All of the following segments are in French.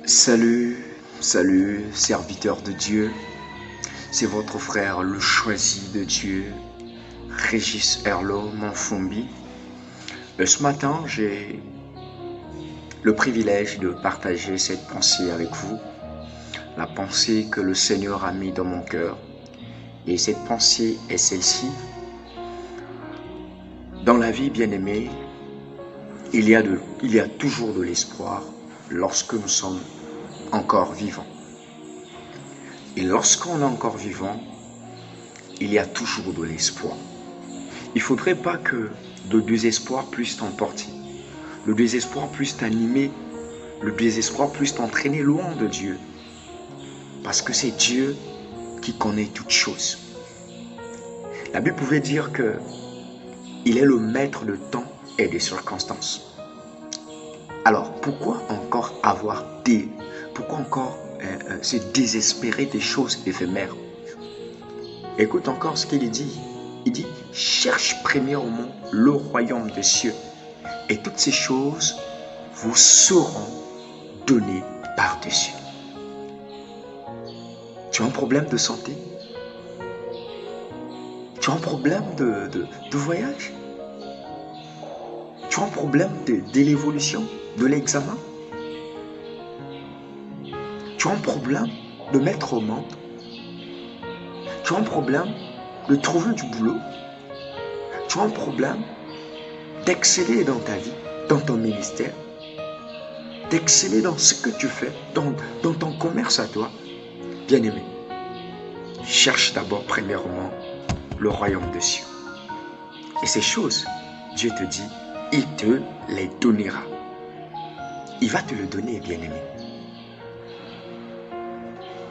Salut, salut, serviteur de Dieu. C'est votre frère, le choisi de Dieu, Régis Herlo Monfumbi. Ce matin, j'ai le privilège de partager cette pensée avec vous, la pensée que le Seigneur a mis dans mon cœur. Et cette pensée est celle-ci. Dans la vie, bien-aimée, il y a toujours de l'espoir lorsque nous sommes encore vivants. Et lorsqu'on est encore vivant, il y a toujours de l'espoir. Il ne faudrait pas que le désespoir puisse t'emporter, le désespoir puisse t'animer, le désespoir puisse t'entraîner loin de Dieu. Parce que c'est Dieu qui connaît toutes choses. La Bible pouvait dire que il est le maître de temps et des circonstances. Alors, pourquoi encore se désespérer des choses éphémères? Écoute encore ce qu'il dit. Il dit, cherche premièrement le royaume des cieux, et toutes ces choses vous seront données par-dessus. Tu as un problème de santé? Tu as un problème de voyage? Tu as un problème de l'évolution, de l'examen? Tu as un problème de mettre au monde? Tu as un problème de trouver du boulot? Tu as un problème d'exceller dans ta vie, dans ton ministère, d'exceller dans ce que tu fais, dans ton commerce à toi? Bien-aimé, cherche d'abord premièrement le royaume des cieux. Et ces choses, Dieu te dit, il te les donnera. Il va te le donner, bien-aimé.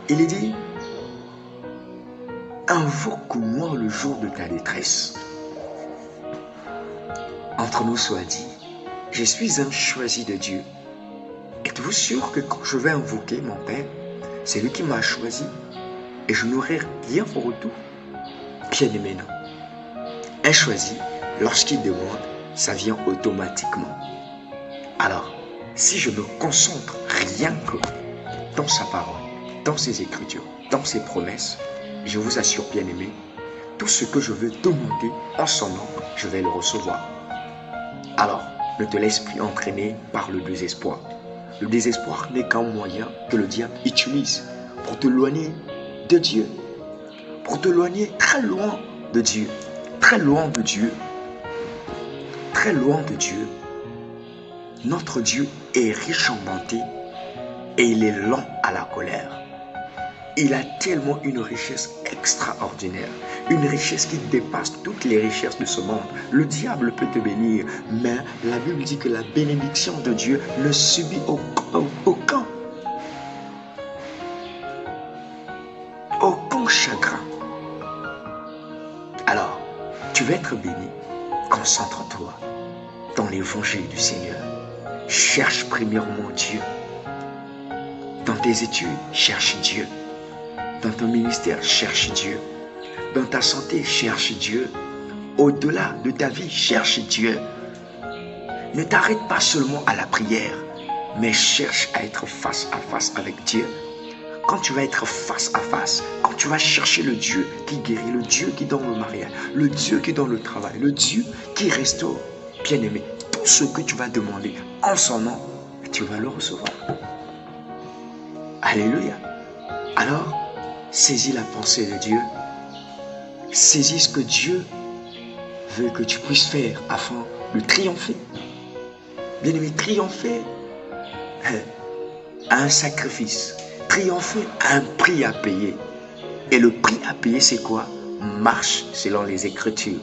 Il dit, invoque-moi le jour de ta détresse. Entre nous soit dit, je suis un choisi de Dieu. Êtes-vous sûr que quand je vais invoquer mon Père, c'est lui qui m'a choisi et je n'aurai rien au retour? Bien-aimé, non. Un choisi, lorsqu'il demande, ça vient automatiquement. Alors, si je me concentre rien que dans sa parole, dans ses écritures, dans ses promesses, je vous assure, bien-aimé, tout ce que je veux demander en son nom, je vais le recevoir. Alors, ne te laisse plus entraîner par le désespoir. Le désespoir n'est qu'un moyen que le diable utilise pour t'éloigner de Dieu, pour t'éloigner très loin de Dieu, très loin de Dieu, très loin de Dieu. Notre Dieu est riche en bonté et il est lent à la colère. Il a tellement une richesse extraordinaire, une richesse qui dépasse toutes les richesses de ce monde. Le diable peut te bénir, mais la Bible dit que la bénédiction de Dieu ne subit aucun chagrin. Alors, tu veux être béni, concentre-toi dans l'évangile du Seigneur. Cherche premièrement Dieu. Dans tes études, cherche Dieu. Dans ton ministère, cherche Dieu. Dans ta santé, cherche Dieu. Au-delà de ta vie, cherche Dieu. Ne t'arrête pas seulement à la prière, mais cherche à être face à face avec Dieu. Quand tu vas être face à face, quand tu vas chercher le Dieu qui guérit, le Dieu qui donne le mariage, le Dieu qui donne le travail, le Dieu qui restaure, bien-aimé, tout ce que tu vas demander en son nom, tu vas le recevoir. Alléluia. Alors, saisis la pensée de Dieu. Saisis ce que Dieu veut que tu puisses faire afin de triompher. Bien-aimé, triompher à un sacrifice. Triompher a un prix à payer. Et le prix à payer, c'est quoi? Marche selon les Écritures.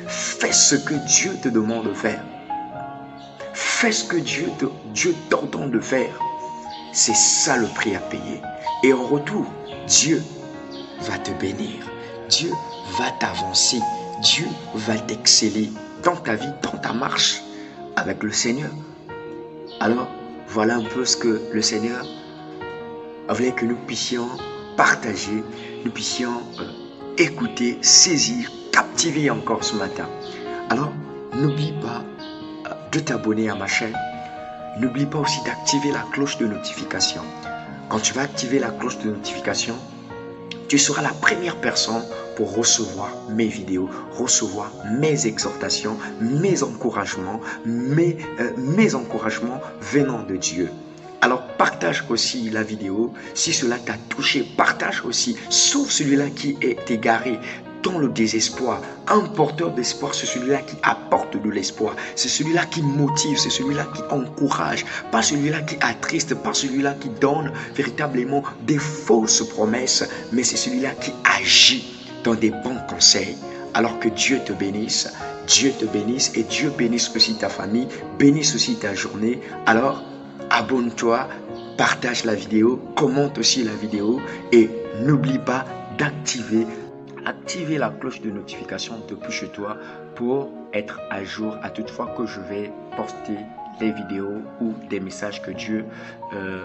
Fais ce que Dieu te demande de faire. Fais ce que Dieu t'ordonne de faire. C'est ça le prix à payer. Et en retour, Dieu va te bénir. Dieu va t'avancer. Dieu va t'exceller dans ta vie, dans ta marche avec le Seigneur. Alors, voilà un peu ce que le Seigneur voulait que nous puissions partager, nous puissions écouter, saisir, captiver encore ce matin. Alors, n'oublie pas de t'abonner à ma chaîne. N'oublie pas aussi d'activer la cloche de notification. Quand tu vas activer la cloche de notification, tu seras la première personne pour recevoir mes vidéos, recevoir mes exhortations, mes encouragements, mes encouragements venant de Dieu. Alors partage aussi la vidéo. Si cela t'a touché, partage aussi. Sauve celui-là qui est égaré dans le désespoir. Un porteur d'espoir, c'est celui-là qui apporte de l'espoir. C'est celui-là qui motive, c'est celui-là qui encourage. Pas celui-là qui attriste, pas celui-là qui donne véritablement des fausses promesses, mais c'est celui-là qui agit dans des bons conseils. Alors que Dieu te bénisse et Dieu bénisse aussi ta famille, bénisse aussi ta journée. Alors, abonne-toi, partage la vidéo, commente aussi la vidéo et n'oublie pas d'activer la cloche de notification depuis chez toi pour être à jour à toute fois que je vais poster des vidéos ou des messages que Dieu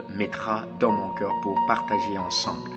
mettra dans mon cœur pour partager ensemble.